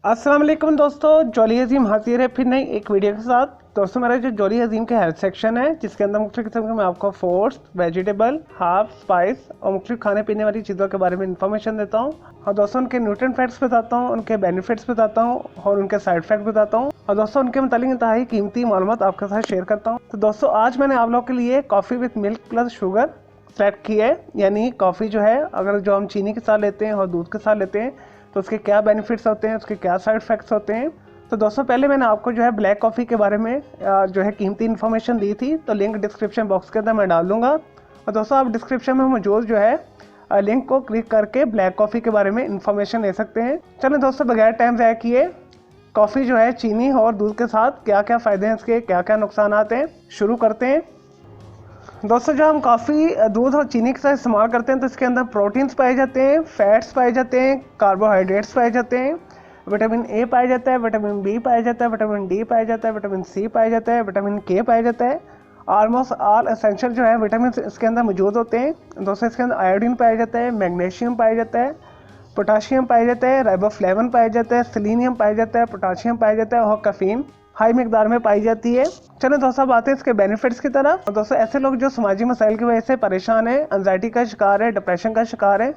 अस्सलाम वालेकुम दोस्तों, जॉली अजीम हाजिर है फिर नई एक वीडियो के साथ। दोस्तों मेरा जो जॉली अजीम के हेल्थ सेक्शन है जिसके अंदर मुख्तलिफ किस्म के मैं आपको फ्रूट्स, वेजिटेबल, हर्ब, स्पाइस और मुख्तलिफ खाने पीने वाली चीज़ों के बारे में इन्फॉर्मेशन देता हूँ। और दोस्तों उनके न्यूट्रिएंट फैक्ट्स बताता हूँ, उनके बेनिफिट्स बताता हूँ और उनके साइड इफेक्ट बताता हूँ। और दोस्तों उनके मुतालिक इंतहाई कीमती मालूमात आपके साथ शेयर करता हूँ। तो दोस्तों आज मैंने आप लोगों के लिए coffee with milk plus sugar select की है। यानी कॉफ़ी जो है अगर जो हम चीनी के साथ लेते हैं और दूध के साथ लेते हैं तो उसके क्या बेनिफिट्स होते हैं, उसके क्या साइड इफेक्ट्स होते हैं। तो दोस्तों पहले मैंने आपको जो है ब्लैक कॉफ़ी के बारे में जो है कीमती इन्फॉर्मेशन दी थी, तो लिंक डिस्क्रिप्शन बॉक्स के अंदर मैं डाल दूंगा। और दोस्तों आप डिस्क्रिप्शन में मौजूद जो है लिंक को क्लिक करके ब्लैक कॉफ़ी के बारे में इन्फॉर्मेशन ले सकते हैं। चलें दोस्तों बगैर टाइम ज़ाया किए कॉफ़ी जो है चीनी और दूध के साथ क्या क्या फ़ायदे हैं, इसके क्या क्या नुकसान हैं, शुरू करते हैं। दोस्तों जब हम कॉफ़ी दूध और चीनी के साथ इस्तेमाल करते हैं तो इसके अंदर प्रोटीन्स पाए जाते हैं, फैट्स पाए जाते हैं, कार्बोहाइड्रेट्स पाए जाते हैं, विटामिन ए पाया जाता है, विटामिन बी पाया जाता है, विटामिन डी पाया जाता है, विटामिन सी पाया जाता है, विटामिन के पाया जाता है। ऑलमोस्ट ऑल एसेंशियल जो है विटामिन इसके अंदर मौजूद होते हैं। दोस्तों इसके अंदर आयोडीन पाया जाता है, मैग्नीशियम पाया जाता है, पोटाशियम पाया जाता है, राइबोफ्लेविन पाया जाता है, सेलेनियम पाया जाता है, पोटाशियम पाया जाता है और कैफीन हाई मिकदार में पाई जाती है। चलो दोस्तों अब आते हैं इसके बेनिफिट्स की तरफ। दोस्तों ऐसे लोग जो समाजी मसाइल की वजह से परेशान है, एंजाइटी का शिकार है, डिप्रेशन का शिकार है,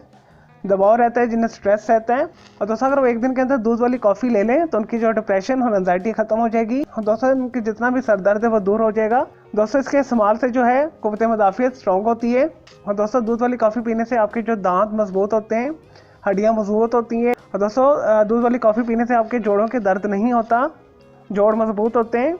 दबाव रहता है, जिन्हें स्ट्रेस रहता है, और दोस्तों अगर वो एक दिन के अंदर दूध वाली कॉफ़ी ले लें तो उनकी जो डिप्रेशन और एंजाइटी खत्म हो जाएगी। और दोस्तों उनकी जितना भी सर दर्द है वो दूर हो जाएगा। दोस्तों इसके इस्तेमाल से जो है क़ुव्वत मुदाफ़ियत स्ट्रॉन्ग होती है। और दोस्तों दूध वाली कॉफ़ी पीने से आपके जो दांत मजबूत होते हैं, हड्डियाँ मजबूत होती हैं। और दोस्तों दूध वाली कॉफ़ी पीने से आपके जोड़ों के दर्द नहीं होता, जोड़ मजबूत होते हैं,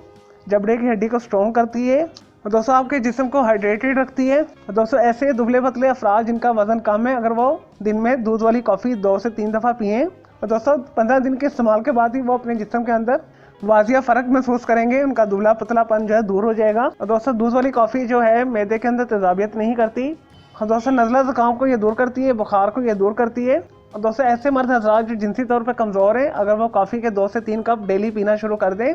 जबड़े की हड्डी को स्ट्रॉन्ग करती है। और दोस्तों आपके जिस्म को हाइड्रेटेड रखती है। और दोस्तों ऐसे दुबले पतले अफराद जिनका वजन कम है, अगर वो दिन में दूध वाली कॉफ़ी 2 से 3 दफ़ा पिएँ और दोस्तों 15 दिन के इस्तेमाल के बाद ही वो अपने जिस्म के अंदर वाजिया फ़र्क महसूस करेंगे, उनका दुबला पतलापन जो है दूर हो जाएगा। और दोस्तों दूध वाली कॉफ़ी जो है मैदे के अंदर तेजाबियत नहीं करती। और दोस्तों नज़ला ज़ुकाम को ये दूर करती है, बुखार को ये दूर करती है। और दोस्तों ऐसे मर्द हजरात जो जिनसी तौर पर कमज़ोर हैं, अगर वो कॉफ़ी के 2 से 3 कप डेली पीना शुरू कर दें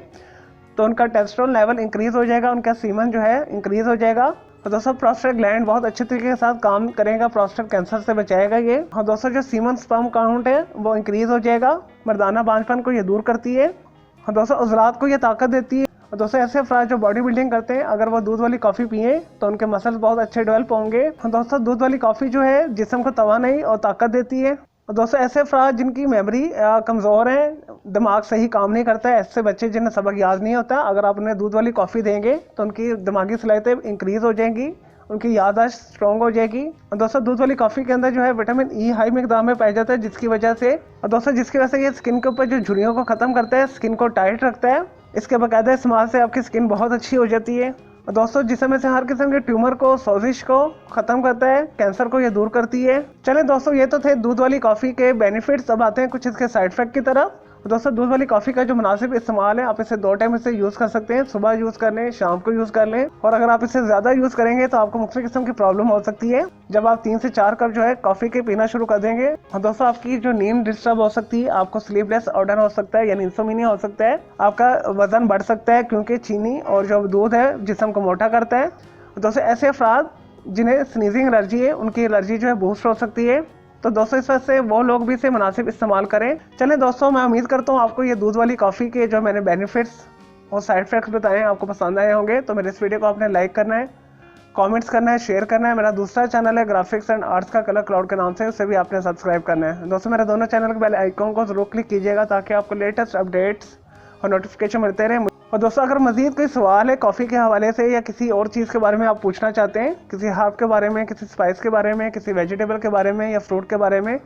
तो उनका टेस्टोस्टेरोन लेवल इंक्रीज़ हो जाएगा, उनका सीमन जो है इंक्रीज़ हो जाएगा। और दोस्तों प्रोस्टेट ग्लैंड बहुत अच्छे तरीके के साथ काम करेगा, प्रोस्टेट कैंसर से बचाएगा ये। और दोस्तों जो सीमन स्पर्म काउंट है वो इंक्रीज़ हो जाएगा, मर्दाना बांझपन को ये दूर करती है। और दोस्तों उज़लात को ये ताकत देती है। और दोस्तों ऐसे अफराद जो बॉडी बिल्डिंग करते हैं, अगर वो दूध वाली कॉफ़ी पिए तो उनके मसल्स बहुत अच्छे डेवलप होंगे। और दोस्तों दूध वाली कॉफ़ी जो है जिस्म को तवानाई और ताकत देती है। और दोस्तों ऐसे अफराद जिनकी मेमोरी कमज़ोर है, दिमाग सही काम नहीं करता है, ऐसे बच्चे जिन्हें सबक याद नहीं होता, अगर आप उन्हें दूध वाली कॉफ़ी देंगे तो उनकी दिमागी सलाहियतें इंक्रीज़ हो जाएंगी, उनकी याददाश्त स्ट्रॉन्ग हो जाएगी। और दोस्तों दूध वाली कॉफ़ी के अंदर जो है विटामिन ई हाई मिकदार में पाया जाता है, जिसकी वजह से ये स्किन के ऊपर जो झुर्रियों को ख़त्म करता है, स्किन को टाइट रखता है। इसके बाकायदा इस्तेमाल से आपकी स्किन बहुत अच्छी हो जाती है। और दोस्तों जिसमें से हर किस्म के ट्यूमर को, सोजिश को ख़त्म करता है, कैंसर को ये दूर करती है। चलें दोस्तों ये तो थे दूध वाली कॉफ़ी के बेनिफिट्स। अब आते हैं कुछ इसके साइड इफेक्ट की तरफ। दोस्तों दूध वाली कॉफ़ी का जो मुनासिब इस्तेमाल है, आप इसे 2 टाइम इसे यूज़ कर सकते हैं, सुबह यूज़ कर लें, शाम को यूज़ कर लें। और अगर आप इसे ज़्यादा यूज़ करेंगे तो आपको मुख्तलिफ किस्म की प्रॉब्लम हो सकती है। जब आप 3 से 4 कप जो है कॉफ़ी के पीना शुरू कर देंगे और दोस्तों आपकी जो नींद डिस्टर्ब हो सकती है, आपको स्लीपलेस ऑर्डर हो सकता है यानी इंसोमिनिया हो सकता है, आपका वजन बढ़ सकता है क्योंकि चीनी और जो दूध है जिस्म को मोटा करता है। दोस्तों ऐसे अफराद जिन्हें स्नीजिंग एलर्जी है, उनकी एलर्जी जो है बूस्ट हो सकती है। तो दोस्तों इस वजह से वो लोग भी इसे मुनासिब इस्तेमाल करें। चलें दोस्तों मैं उम्मीद करता हूँ आपको ये दूध वाली कॉफ़ी के जो मैंने बेनिफिट्स और साइड इफेक्ट्स बताए हैं आपको पसंद आए होंगे। तो मेरे इस वीडियो को आपने लाइक करना है, कमेंट्स करना है, शेयर करना है। मेरा दूसरा चैनल है ग्राफिक्स एंड आर्ट्स का कलर क्लाउड के नाम से, उसे भी आपने सब्सक्राइब करना है। दोस्तों मेरे दोनों चैनल के बेल आइकन को जरूर क्लिक कीजिएगा ताकि आपको लेटेस्ट अपडेट्स और नोटिफिकेशन मिलते रहें। और दोस्तों अगर मज़ीद कोई सवाल है कॉफ़ी के हवाले से या किसी और चीज़ के बारे में आप पूछना चाहते हैं, किसी हर्ब के बारे में, किसी स्पाइस के बारे में, किसी वेजिटेबल के बारे में या फ्रूट के बारे में,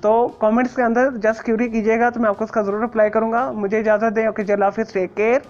तो कमेंट्स के अंदर जस्ट क्यूरी कीजिएगा, तो मैं आपको उसका ज़रूर रिप्लाई करूँगा। मुझे इजाज़त दें। ओके, अल्लाह हाफ़िज़, टेक केयर।